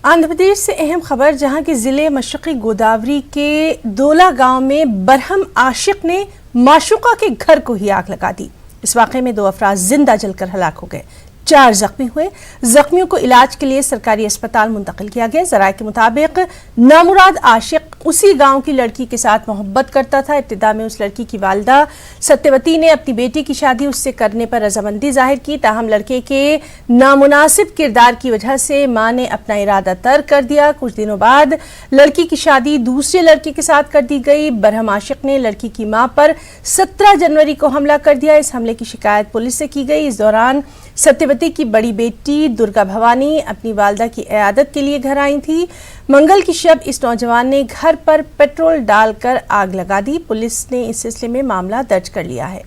आंध्र प्रदेश से अहम खबर, जहां के जिले मशरक़ी गोदावरी के दोला गांव में बरहम आशिक ने माशूका के घर को ही आग लगा दी। इस वाक़े में 2 अफराद जिंदा जलकर हलाक हो गए, 4 जख्मी हुए। जख्मियों को इलाज के लिए सरकारी अस्पताल मुंतकिल किया गया। ज़राए के मुताबिक नामुराद आशिक उसी गांव की लड़की के साथ मोहब्बत करता था। इब्तिदा में उस लड़की की वालिदा सत्यवती ने अपनी बेटी की शादी उससे करने पर रजामंदी जाहिर की, ताहम लड़के के नामुनासिब किरदार की वजह से मां ने अपना इरादा तर्क कर दिया। कुछ दिनों बाद लड़की की शादी दूसरे लड़के के साथ कर दी गई। बरहम आशिक ने लड़की की मां पर 17 जनवरी को हमला कर दिया। इस हमले की शिकायत पुलिस से की गई। इस दौरान सत्यवती की बड़ी बेटी दुर्गा भवानी अपनी वालिदा की इयादत के लिए घर आई थी। मंगल की शब इस नौजवान ने घर पर पेट्रोल डालकर आग लगा दी। पुलिस ने इस सिलसिले में मामला दर्ज कर लिया है।